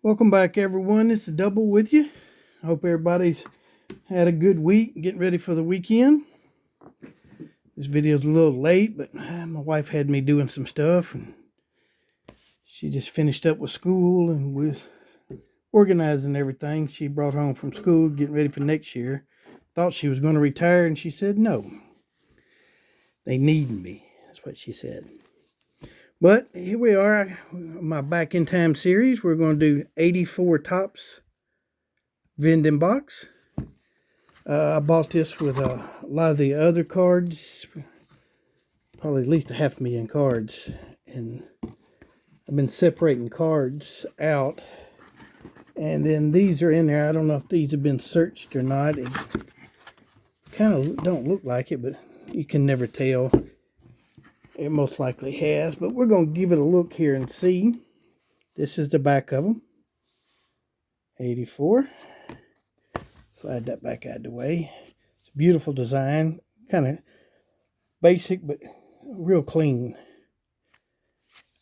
Welcome back, everyone. It's a double with you. I hope everybody's had a good week, getting ready for the weekend. This video's a little late, but my wife had me doing some stuff, and she just finished up with school and was organizing everything she brought home from school, getting ready for next year. Thought she was going to retire, and she said no. They need me. That's what she said. But here we are, my Back in Time series. We're going to do 84 Tops Vending box. I bought this with a lot of the other cards, probably at least 500,000 cards, and I've been separating cards out, and then these are in there. I don't know if these have been searched or not. It kind of don't look like it, but you can never tell. It most likely has, but we're going to give it a look here and see. This is the back of them. 84. Slide that back out of the way. It's a beautiful design, kind of basic, but real clean.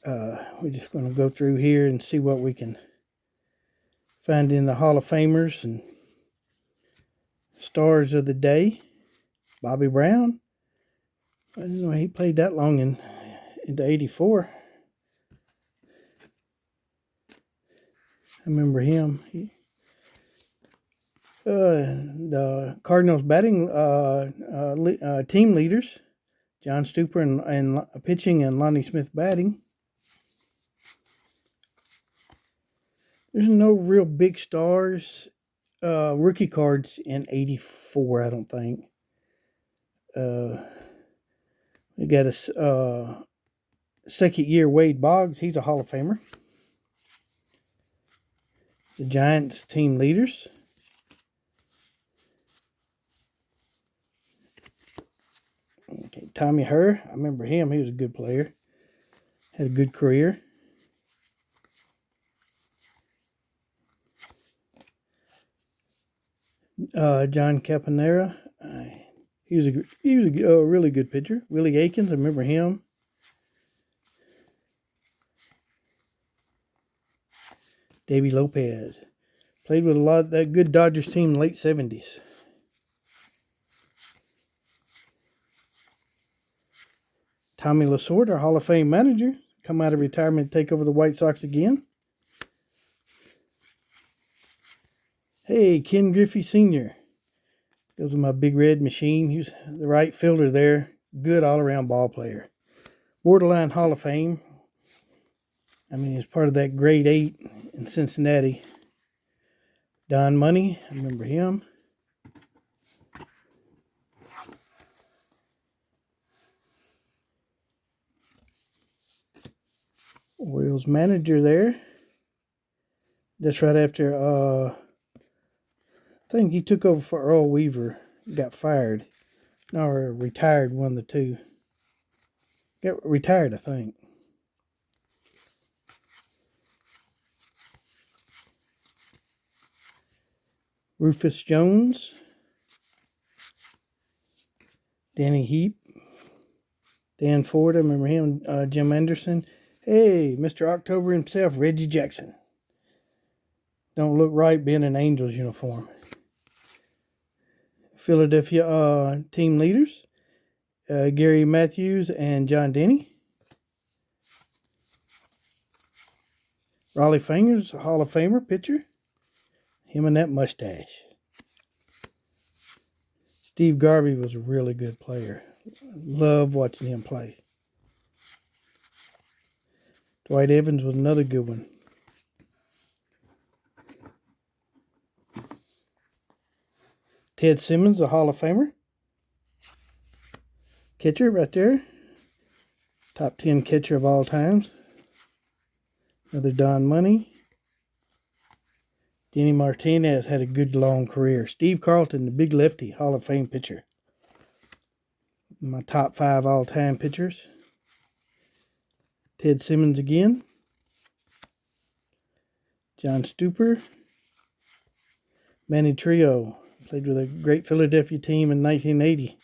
We're just going to go through here and see what we can find in the Hall of Famers and stars of the day. Bobby Brown. I didn't know he played that long into 84. I remember him. The Cardinals batting team leaders, John Stupper and pitching, and Lonnie Smith batting. There's no real big stars, rookie cards in 84, I don't think. We got a second year Wade Boggs. He's a Hall of Famer. The Giants team leaders. Okay, Tommy Herr. I remember him. He was a good player. Had a good career. John Caponera. He was a really good pitcher. Willie Aikens. I remember him. Davey Lopez. Played with a lot of that good Dodgers team in the late 70s. Tommy Lasorda, our Hall of Fame manager. Come out of retirement to take over the White Sox again. Hey, Ken Griffey Sr. Goes with my Big Red Machine. He was the right fielder there. Good all-around ball player. Borderline Hall of Fame. I mean, he's part of that grade 8 in Cincinnati. Don Money, I remember him. Orioles manager there. That's right after, I think he took over for Earl Weaver. He got fired. No, or retired, one of the two. Got retired, I think. Rufus Jones. Danny Heap. Dan Ford, I remember him. Jim Anderson. Hey, Mr. October himself, Reggie Jackson. Don't look right being an Angels uniform. Philadelphia team leaders. Gary Matthews and John Denny. Raleigh Fingers, Hall of Famer pitcher. Him and that mustache. Steve Garvey was a really good player. Love watching him play. Dwight Evans was another good one. Ted Simmons, a Hall of Famer. Catcher right there. Top 10 catcher of all times. Another Don Money. Denny Martinez had a good long career. Steve Carlton, the big lefty, Hall of Fame pitcher. My top 5 all-time pitchers. Ted Simmons again. John Stupper. Manny Trio. Played with a great Philadelphia team in 1980.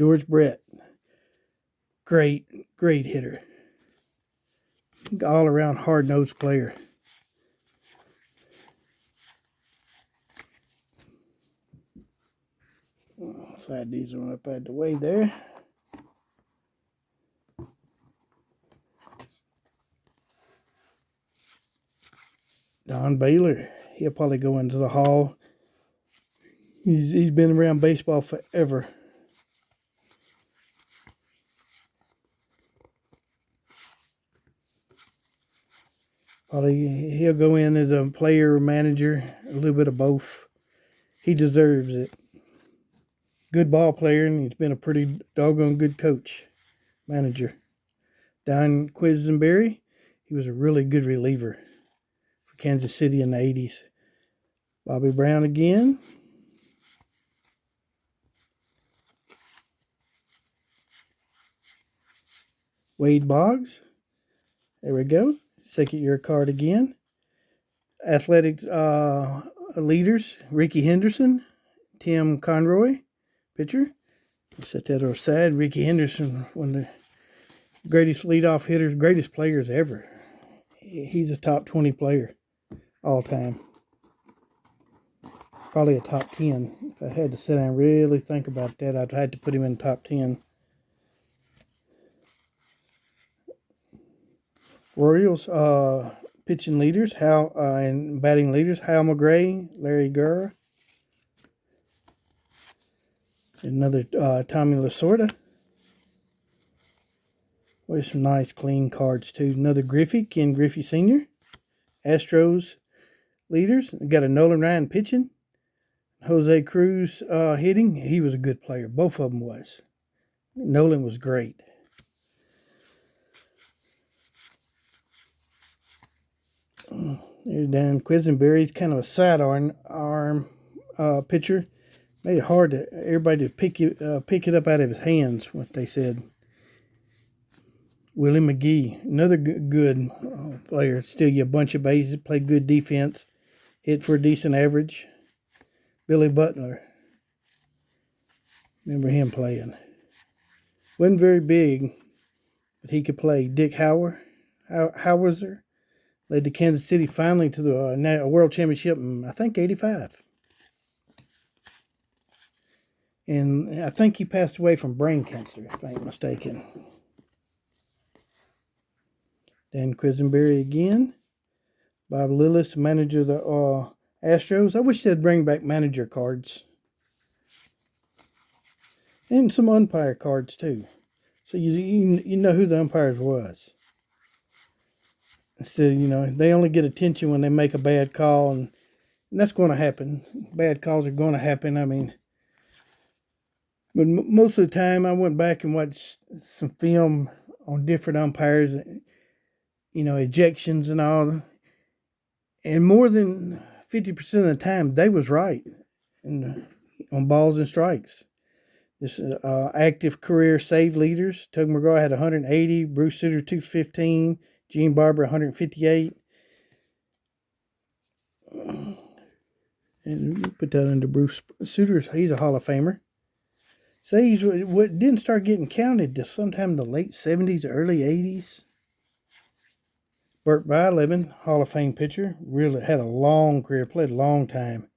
George Brett. Great hitter. All around hard-nosed player. Slide these one up out of the way there. Don Baylor. He'll probably go into the Hall. He's been around baseball forever. Probably he'll go in as a player or manager, a little bit of both. He deserves it. Good ball player, and he's been a pretty doggone good coach, manager. Don Quisenberry, he was a really good reliever for Kansas City in the 80s. Bobby Brown again. Wade Boggs. There we go. Second year card again. Athletics leaders, Ricky Henderson, Tim Conroy, pitcher. Set that aside. Ricky Henderson, one of the greatest leadoff hitters, greatest players ever. He's a top 20 player all time. Probably a top 10. If I had to sit down and really think about that, I'd have to put him in the top 10. Royals pitching leaders, and batting leaders, Hal McGray, Larry Gurr. Another Tommy Lasorda. Boy, some nice clean cards too. Another Griffey, Ken Griffey Sr. Astros leaders. We got a Nolan Ryan pitching. Jose Cruz hitting. He was a good player. Both of them was. Nolan was great. There's Dan Quisenberry. He's kind of a sidearm pitcher. Made it hard to everybody to pick it up out of his hands, what they said. Willie McGee, another good player. Steal you a bunch of bases, play good defense, hit for a decent average. Billy Butler. Remember him playing. Wasn't very big, but he could play. Dick Howser led the Kansas City finally to the World Championship in, I think, 85. And I think he passed away from brain cancer, if I ain't mistaken. Dan Quisenberry again. Bob Lillis, manager of the Astros. I wish they'd bring back manager cards. And some umpire cards, too. So you know who the umpires was. Instead, they only get attention when they make a bad call. And that's going to happen. Bad calls are going to happen. But most of the time, I went back and watched some film on different umpires, ejections and all. And more than 50% of the time, they was right on balls and strikes. This active career save leaders. Tug McGraw had 180, Bruce Sutter 215, Gene Barber 158. And put that under Bruce Sutter. He's a Hall of Famer. Saves didn't start getting counted till sometime in the late 70s, early 80s. Burt Blyleven, Hall of Fame pitcher, really had a long career, played a long time.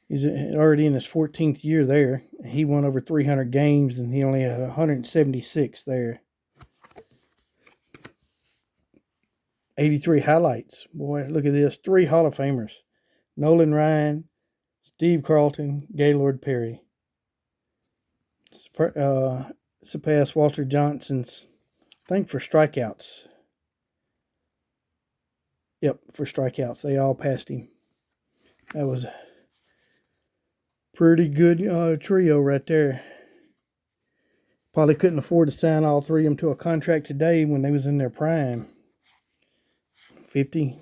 He's already in his 14th year there. He won over 300 games, and he only had 176 there. 83 highlights. Boy, look at this. 3 Hall of Famers. Nolan Ryan, Steve Carlton, Gaylord Perry. Surpassed Walter Johnson's, I think, for strikeouts. Yep, for strikeouts. They all passed him. That was a pretty good trio right there. Probably couldn't afford to sign all 3 of them to a contract today when they was in their prime. $50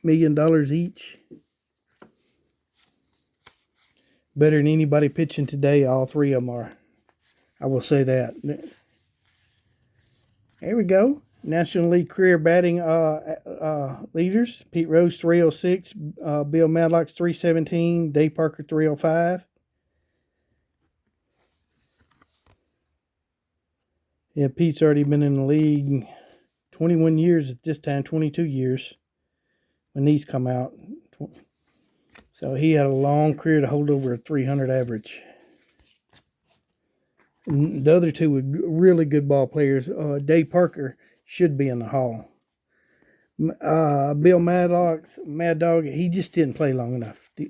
million each. Better than anybody pitching today, all 3 of them are. I will say that. There we go. National League career batting leaders. Pete Rose, 306. Bill Madlock, 317. Dave Parker, 305. Yeah, Pete's already been in the league 21 years at this time, 22 years when these come out. So he had a long career to hold over a 300 average. And the other two were really good ball players. Dave Parker should be in the Hall. Bill Mad Dog, he just didn't play long enough to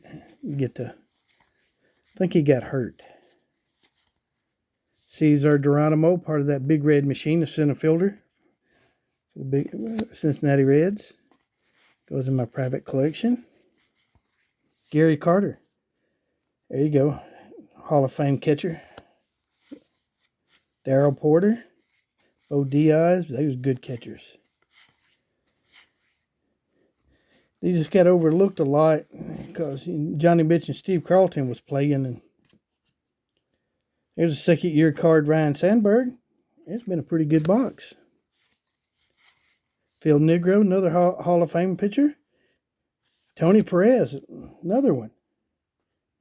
get to. I think he got hurt. Cesar Geronimo, part of that big red machine, the center fielder for the big Cincinnati Reds. Goes in my private collection. Gary Carter. There you go. Hall of Fame catcher. Darrell Porter. Bo Diaz. They was good catchers. They just got overlooked a lot because Johnny Mitch and Steve Carlton was playing. And there's a second-year card, Ryan Sandberg. It's been a pretty good box. Phil Negro, another Hall of Fame pitcher. Tony Perez, another one.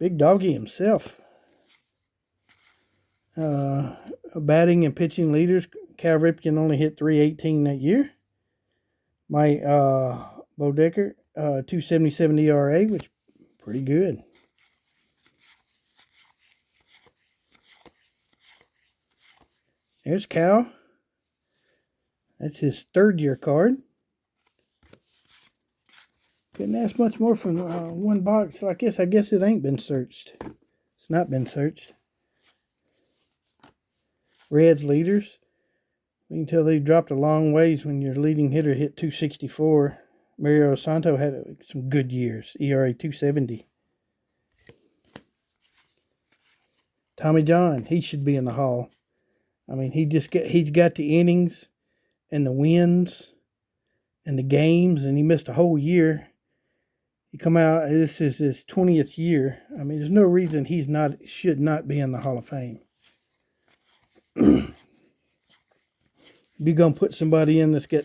Big Doggy himself. Batting and pitching leaders. Cal Ripken only hit .318 that year. Mike Bodecker, 2.77 ERA, which is pretty good. There's Cal. That's his third-year card. Couldn't ask much more from one box. So I guess it ain't been searched. It's not been searched. Reds leaders. You can tell they dropped a long ways when your leading hitter hit .264. Mario Santo had some good years. ERA .270. Tommy John, he should be in the Hall. I mean, he's got the innings and the wins and the games, and he missed a whole year. He come out. This is his 20th year. I mean, there's no reason should not be in the Hall of Fame. If you're gonna put somebody in that's got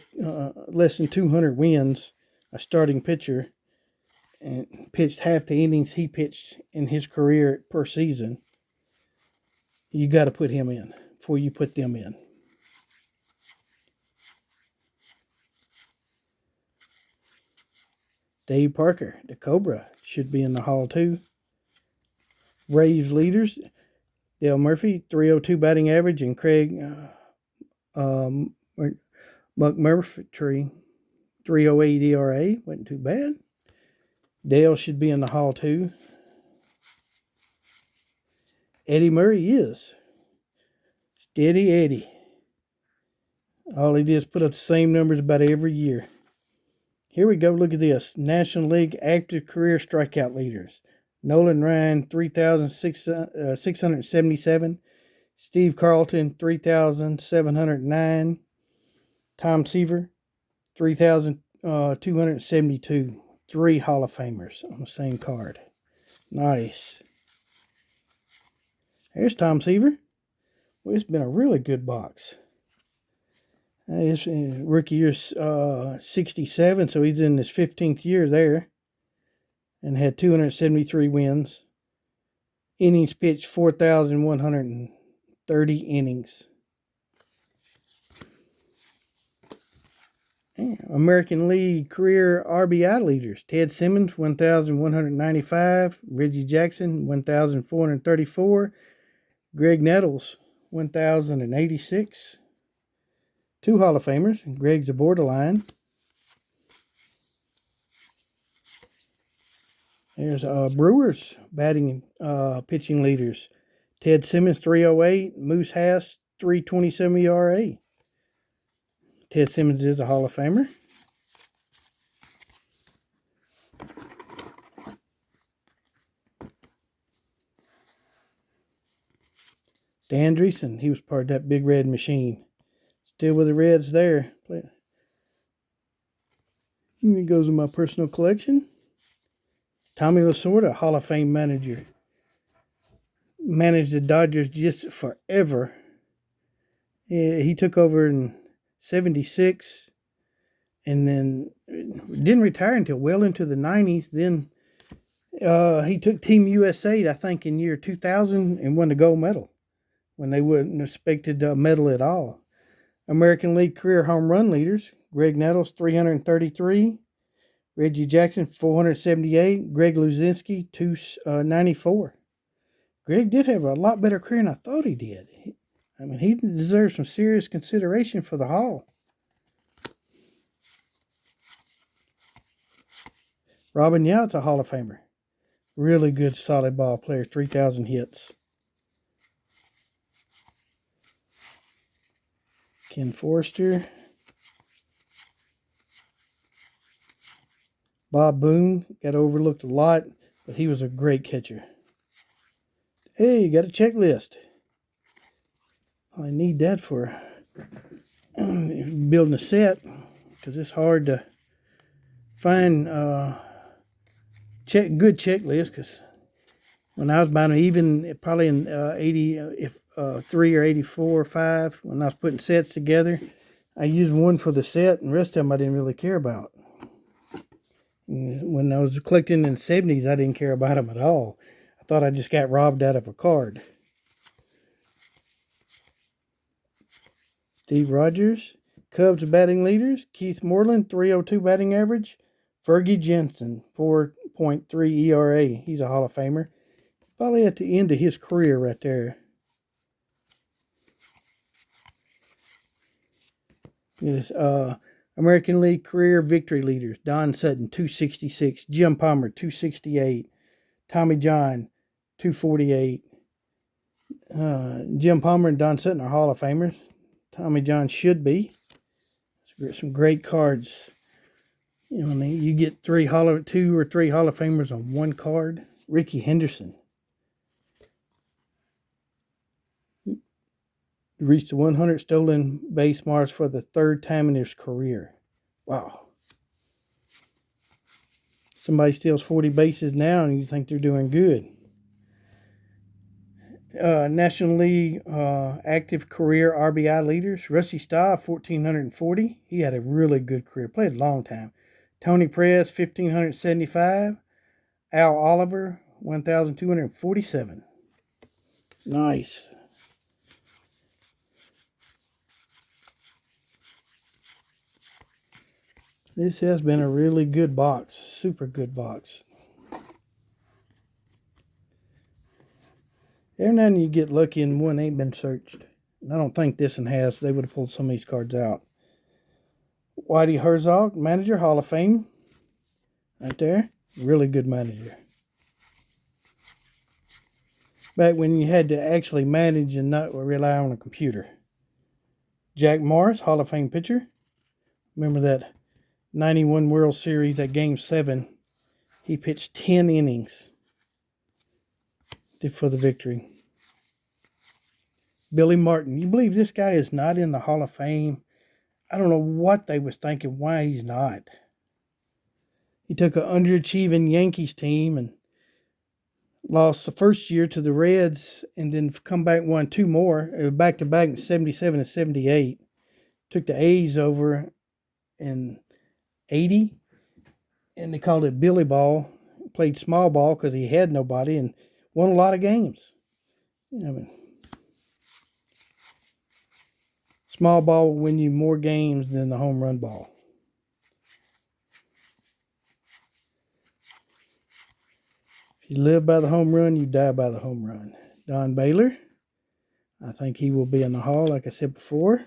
less than 200 wins, a starting pitcher, and pitched half the innings he pitched in his career per season, you got to put him in before you put them in. Dave Parker, the Cobra, should be in the Hall too. Braves leaders, Dale Murphy, .302 batting average, and Craig McMurtry, .308 ERA. Wasn't too bad. Dale should be in the Hall too. Eddie Murray is. Steady Eddie. All he did is put up the same numbers about every year. Here we go. Look at this. National League active career strikeout leaders. Nolan Ryan, 3,677. Steve Carlton, 3,709. Tom Seaver, 3,272. 3 Hall of Famers on the same card. Nice. There's Tom Seaver. Well, it's been a really good box. His rookie year 67, so he's in his 15th year there. And had 273 wins. Innings pitched 4,130 innings. American League career RBI leaders. Ted Simmons, 1,195. Reggie Jackson, 1,434. Greg Nettles, 1,086. 2 Hall of Famers. Greg's a borderline. There's Brewers batting pitching leaders. Ted Simmons, 308. Moose Hass, 327 ERA. Ted Simmons is a Hall of Famer. Dan Dreesen, he was part of that big red machine. Still with the Reds there. He goes in my personal collection. Tommy Lasorda, Hall of Fame manager. Managed the Dodgers just forever. He took over in '76 and then didn't retire until well into the 90s. Then he took Team USA, I think, in year 2000 and won the gold medal when they wouldn't expected a medal at all. American League career home run leaders. Greg Nettles, 333. Reggie Jackson, 478. Greg Luzinski, 294. Greg did have a lot better career than I thought he did. He deserves some serious consideration for the Hall. Robin Yount's a Hall of Famer. Really good, solid ball player, 3,000 hits. Ken Forrester. Bob Boone got overlooked a lot, but he was a great catcher. Hey, you got a checklist. I need that for building a set, because it's hard to find good checklist. Because when I was buying them, even probably in 83 or 84 or 5, when I was putting sets together, I used one for the set, and the rest of them I didn't really care about. When I was collecting in the 70s, I didn't care about them at all. I thought I just got robbed out of a card. Steve Rogers, Cubs batting leaders. Keith Moreland, 302 batting average. Fergie Jensen, 4.3 ERA. He's a Hall of Famer. Probably at the end of his career right there. This American League career victory leaders. Don Sutton, 266. Jim Palmer, 268. Tommy John, 248. Jim Palmer and Don Sutton are Hall of Famers. Tommy John should be. Some great cards. You know, you get 2 or 3 Hall of Famers on one card. Ricky Henderson reached the 100 stolen base marks for the 3rd time in his career. Wow. Somebody steals 40 bases now and you think they're doing good. National League active career RBI leaders. Rusty Staub, 1,440. He had a really good career. Played a long time. Tony Perez, 1,575. Al Oliver, 1,247. Nice. This has been a really good box. Super good box. Every now and then you get lucky and one ain't been searched. And I don't think this one has. They would have pulled some of these cards out. Whitey Herzog, manager, Hall of Fame. Right there. Really good manager. Back when you had to actually manage and not rely on a computer. Jack Morris, Hall of Fame pitcher. Remember that 91 World Series, that Game 7. He pitched 10 innings for the victory. Billy Martin. You believe this guy is not in the Hall of Fame? I don't know what they was thinking, why he's not. He took an underachieving Yankees team and lost the first year to the Reds and then come back and won 2 more. It was back-to-back in 77 and 78. Took the A's over in 80, and they called it Billy Ball. Played small ball because he had nobody and won a lot of games. Small ball will win you more games than the home run ball. If you live by the home run, you die by the home run. Don Baylor. I think he will be in the Hall, like I said before.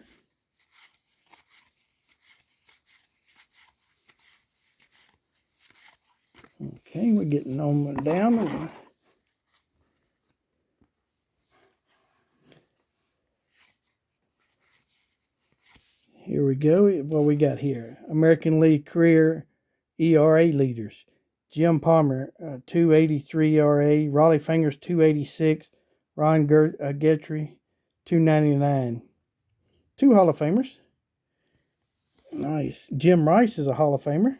Okay, we're getting on down. Here we go. What we got here? American League career ERA leaders. Jim Palmer, 283 ERA. Raleigh Fingers, 286. Ron Guthrie, 299. 2 Hall of Famers. Nice. Jim Rice is a Hall of Famer.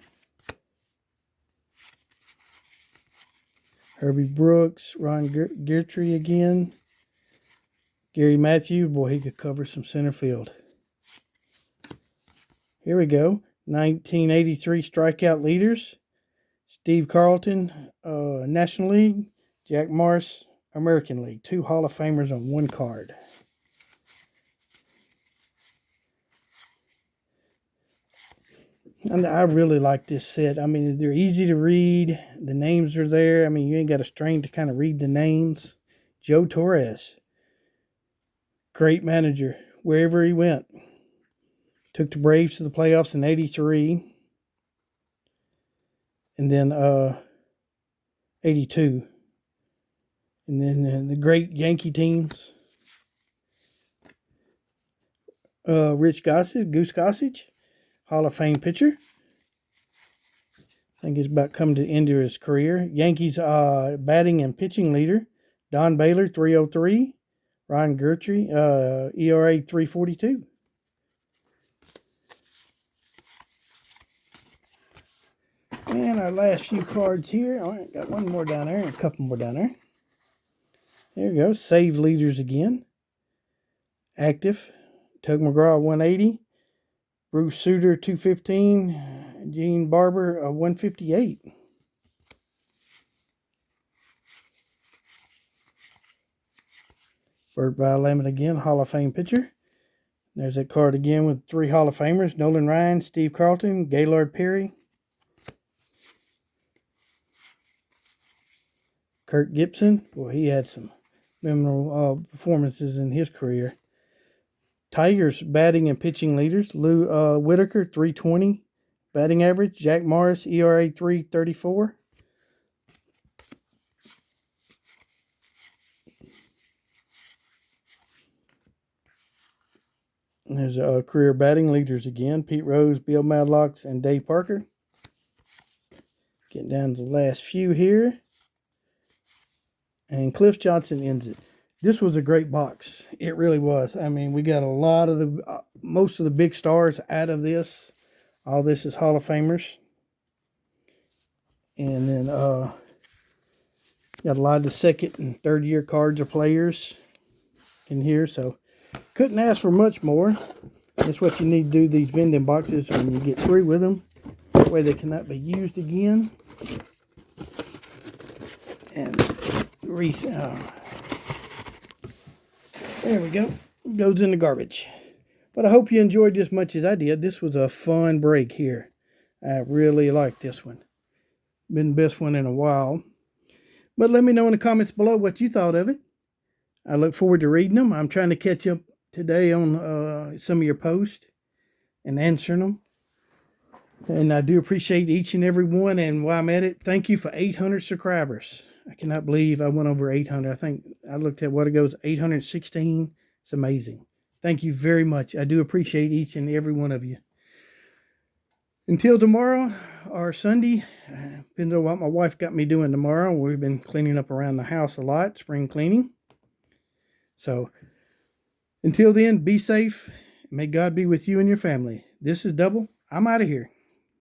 Herbie Brooks, Ron Guthrie again. Gary Matthews, boy, he could cover some center field. Here we go. 1983 strikeout leaders. Steve Carlton, National League. Jack Morris, American League. 2 Hall of Famers on one card. And I really like this set. I mean, they're easy to read. The names are there. I mean, you ain't got to strain to kind of read the names. Joe Torres, great manager wherever he went. Took the Braves to the playoffs in '83, and then '82, and then the great Yankee teams. Rich Gossage, Goose Gossage, Hall of Fame pitcher. I think he's about come to the end of his career. Yankees batting and pitching leader, Don Baylor, 303. Ron Gertrude, ERA 342. And our last few cards here. All right, got one more down there and a couple more down there. There we go. Save leaders again. Active. Tug McGraw, 180. Bruce Sutter, 215. Gene Barber, 158. Bert Lamont again, Hall of Fame pitcher. There's that card again with 3 Hall of Famers. Nolan Ryan, Steve Carlton, Gaylord Perry. Kirk Gibson. Boy, he had some memorable performances in his career. Tigers batting and pitching leaders. Lou Whitaker, 320 batting average. Jack Morris, ERA 334. And there's career batting leaders again. Pete Rose, Bill Madlocks, and Dave Parker. Getting down to the last few here. And Cliff Johnson ends it. This was a great box. It really was. I mean, we got a lot of the, most of the big stars out of this. All this is Hall of Famers. And then got a lot of the second and third year cards of players in here. So couldn't ask for much more. That's what you need to do these vending boxes when you get through with them. That way they cannot be used again. And there we go. Goes in the garbage. But I hope you enjoyed this much as I did. This was a fun break here. I really liked this one. Been the best one in a while. But let me know in the comments below what you thought of it. I look forward to reading them. I'm trying to catch up today on some of your posts and answering them. And I do appreciate each and every one. And while I'm at it, thank you for 800 subscribers. I cannot believe I went over 800. I think I looked at what it goes, 816. It's amazing. Thank you very much. I do appreciate each and every one of you. Until tomorrow or Sunday, depending on what my wife got me doing tomorrow. We've been cleaning up around the house a lot, spring cleaning. So until then, be safe. May God be with you and your family. This is Double. I'm out of here.